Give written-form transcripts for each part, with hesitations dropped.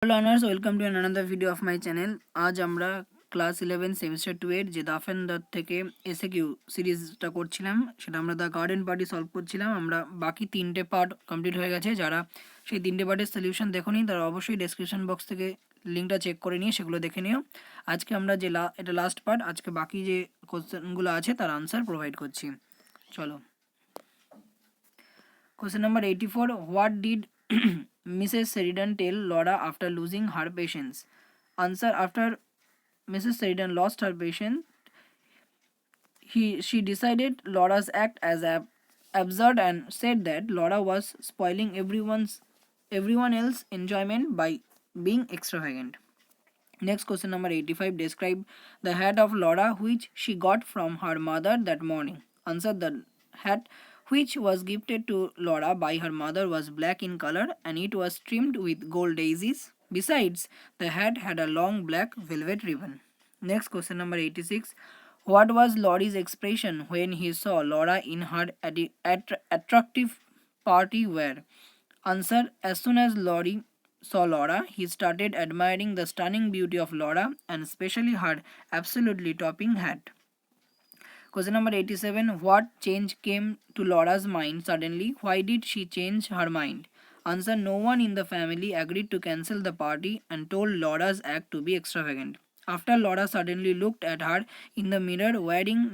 Hello learners, welcome to another video of my channel. आज আমরা class 11 semester 2 এর যে দাফ এন্ড দট থেকে এসএকিউ সিরিজটা করছিলাম সেটা আমরা দা গার্ডেন পার্টি সলভ করছিলাম। আমরা বাকি তিনটে পার্ট কমপ্লিট হয়ে গেছে। যারা সেই তিনটে পার্টের সলিউশন দেখোনি তারা অবশ্যই ডেসক্রিপশন বক্স থেকে লিঙ্কটা চেক করে নিয়ে সেগুলো দেখে নিও। আজকে আমরা যে এটা লাস্ট পার্ট, আজকে বাকি যে কোশ্চেনগুলো আছে তার আনসার প্রোভাইড করছি। চলো, question number 84, what did Mrs. Sheridan tell Laura after losing her patience? Answer: after Mrs. Sheridan lost her patience, she decided Laura's act as absurd and said that Laura was spoiling everyone else's enjoyment by being extravagant. Next, question number 85, describe the hat of Laura which she got from her mother that morning. Answer: the hat which was gifted to Laura by her mother was black in color and it was trimmed with gold daisies. Besides, the hat had a long black velvet ribbon. Next, question number 86, what was Laurie's expression when he saw Laura in her attractive party wear? Answer: as soon as Laurie saw Laura, he started admiring the stunning beauty of Laura and especially her absolutely topping hat. Question number 87, what change came to Laura's mind suddenly? Why did she change her mind? Answer: no one in the family agreed to cancel the party and told Laura's act to be extravagant. After Laura suddenly looked at her in the mirror wearing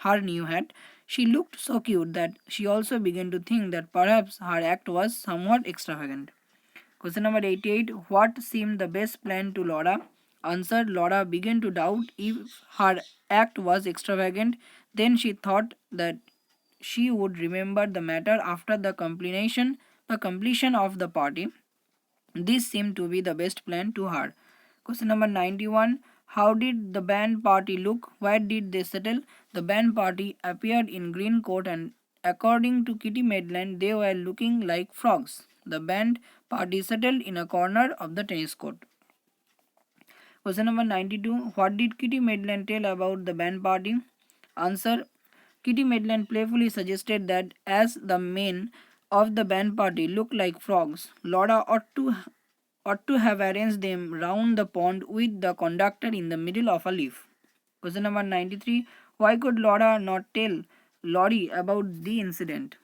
her new hat, she looked so cute that she also began to think that perhaps her act was somewhat extravagant. Question number 88, what seemed the best plan to Laura? Answer: Laura began to doubt if her act was extravagant. Then she thought that she would remember the matter after the completion of the party. This seemed to be the best plan to her. Question number 91, how did the band party look? Where did they settle? The band party appeared in green coat and according to Kitty Maitland they were looking like frogs. The band party settled in a corner of the tennis court. Question number 92, what did Kitty Maitland tell about the band party? Answer: Kitty Maitland playfully suggested that as the men of the band party looked like frogs, Laura ought to have arranged them round the pond with the conductor in the middle of a leaf. Question number 93, why could Laura not tell Laurie about the incident?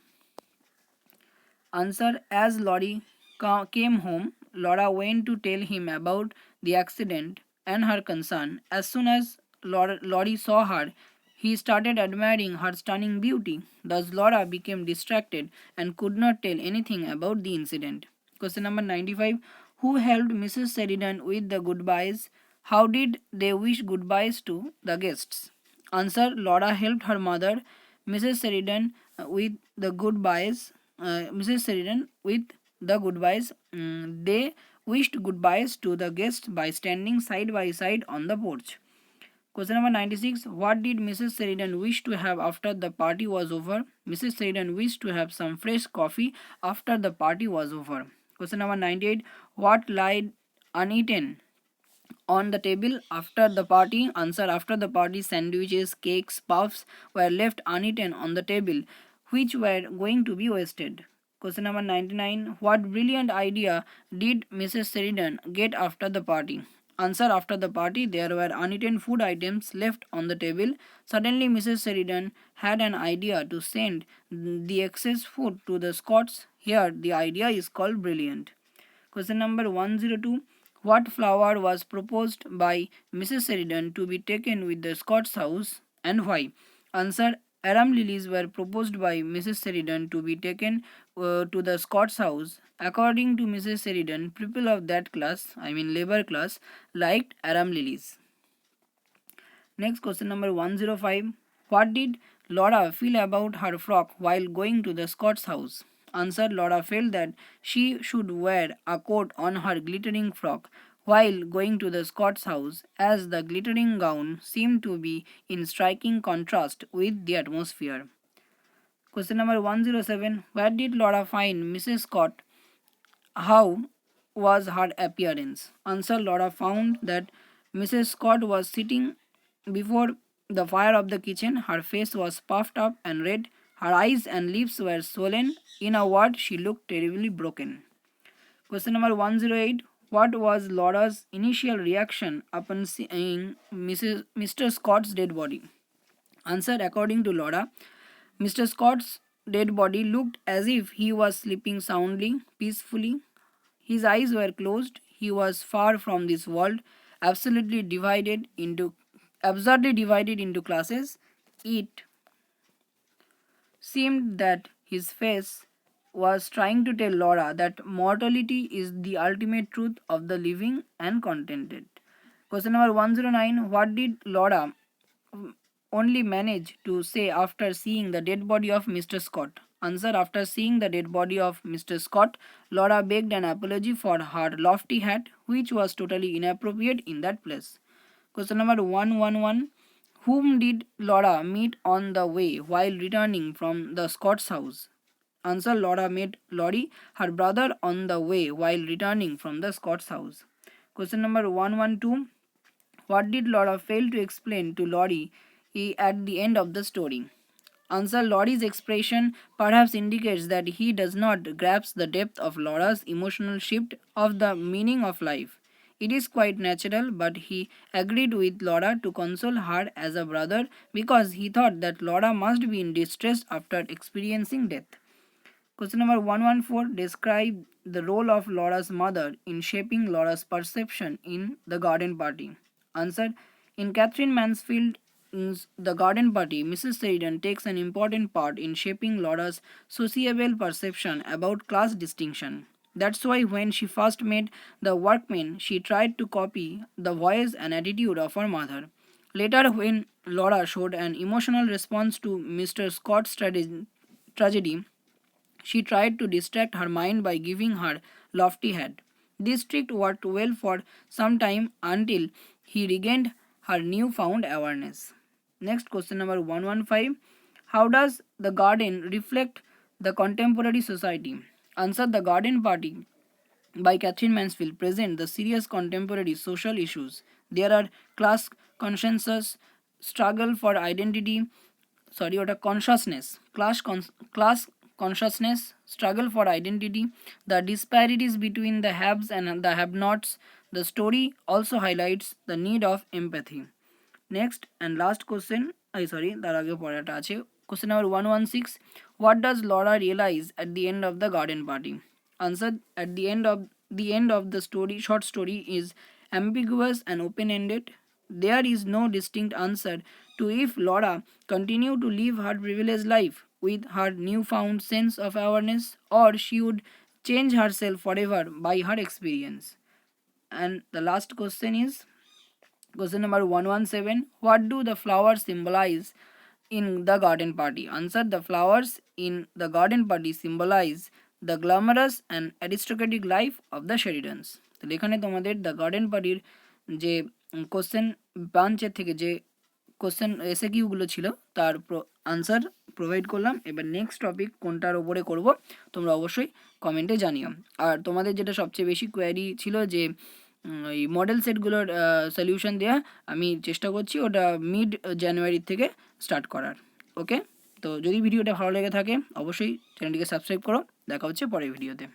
Answer: as Laurie came home, Laura went to tell him about the accident and her concern. As soon as Laurie saw her, he started admiring her stunning beauty. Thus, Laura became distracted and could not tell anything about the incident. Question number 95, who helped Mrs. Sheridan with the goodbyes? How did they wish goodbyes to the guests? Answer: Laura helped her mother, Mrs. Sheridan, with the goodbyes. They wished goodbyes to the guests by standing side by side on the porch. Question number 96, what did Mrs. Sheridan wish to have after the party was over? Mrs. Sheridan wished to have some fresh coffee after the party was over. Question number 98, what lied uneaten on the table after the party? Answer: after the party, sandwiches, cakes, puffs were left uneaten on the table, which were going to be wasted. Question number 99, what brilliant idea did Mrs. Sheridan get after the party? Answer: after the party, there were uneaten food items left on the table. Suddenly, Mrs. Sheridan had an idea to send the excess food to the Scots. Here, the idea is called brilliant. Question number 102, what flower was proposed by Mrs. Sheridan to be taken with the Scots house and why? Answer: arum lilies were proposed by Mrs. Sheridan to be taken to the Scots house. According to Mrs. Sheridan, people of that class, labor class, liked arum lilies. Next, question number 105, what did Laura feel about her frock while going to the Scots house? Answer: Laura felt that she should wear a coat on her glittering frock while going to the Scots house, as the glittering gown seemed to be in striking contrast with the atmosphere. Question number 107, where did Laura find Mrs. Scott? How was her appearance? Answer: Laura found that Mrs. Scott was sitting before the fire of the kitchen. Her face was puffed up and red. Her eyes and lips were swollen. In a word, she looked terribly broken. Question number 108, What was Laura's initial reaction upon seeing Mr. Scott's dead body? Answer. According to Laura, Mr. Scott's dead body looked as if he was sleeping soundly, peacefully. His eyes were closed. He was far from this world, absolutely divided into absurdly divided into classes. It seemed that his face was trying to tell Laura that mortality is the ultimate truth of the living and contented. Question number 109. What did Laura only manage to say after seeing the dead body of Mr. Scott? Answer. After seeing the dead body of Mr. Scott, Laura begged an apology for her lofty hat, which was totally inappropriate in that place. Question number 111. Whom did Laura meet on the way while returning from the Scott's house? Answer. Laura met Lottie, her brother, on the way while returning from the Scott's house. Question number 112. What did Laura fail to explain to Lottie at the end of the story? Answer. Lottie's expression perhaps indicates that he does not grasp the depth of Laura's emotional shift of the meaning of life. It is quite natural, but he agreed with Laura to console her as a brother because he thought that Laura must be in distress after experiencing death. Question number 114. Describe the role of Laura's mother in shaping Laura's perception in the garden party. Answer. In Catherine Mansfield's The Garden Party, Mrs. Sheridan takes an important part in shaping Laura's sociable perception about class distinction. That's why when she first met the workmen, she tried to copy the voice and attitude of her mother. Later, when Laura showed an emotional response to Mr. Scott's tragedy, she tried to distract her mind by giving her lofty hat. This trick worked well for some time until he regained her newfound awareness. Next, question number 115. How does the garden reflect the contemporary society? Answer. The Garden Party by Catherine Mansfield present the serious contemporary social issues. There are class consciences, struggle for identity, class consciousness, struggle for identity, the disparities between the haves and the have-nots. The story also highlights the need of empathy. Next and last question, তার আগে পড়াটা আছে. Question number 116. What does Laura realize at the end of the garden party? Answer. At the end of the story, short story is ambiguous and open-ended. There is no distinct answer to if Laura continued to live her privileged life with her newfound sense of awareness, or she would change herself forever by her experience. And the last question is question number 117. What do the flowers symbolize in the garden party? Answer. The flowers in the garden party symbolize the glamorous and aristocratic life of the Sheridans. তো এখানে তোমাদের the garden পার্টির যে question ব্রাঞ্চের থেকে যে question এসএকিউগুলো ছিল তার আনসার প্রোভাইড করলাম. এবার নেক্সট টপিক কোনটার ওপরে করব তোমরা অবশ্যই কমেন্টে জানিও. আর তোমাদের যেটা সবচেয়ে বেশি কোয়ারি ছিল যে এই মডেল সেটগুলোর সলিউশন দেওয়া, আমি চেষ্টা করছি ওটা মিড জানুয়ারি থেকে স্টার্ট করার. ওকে, তো যদি ভিডিওটা ভালো লেগে থাকে অবশ্যই চ্যানেলটিকে সাবস্ক্রাইব করো. দেখা হচ্ছে পরের ভিডিওতে.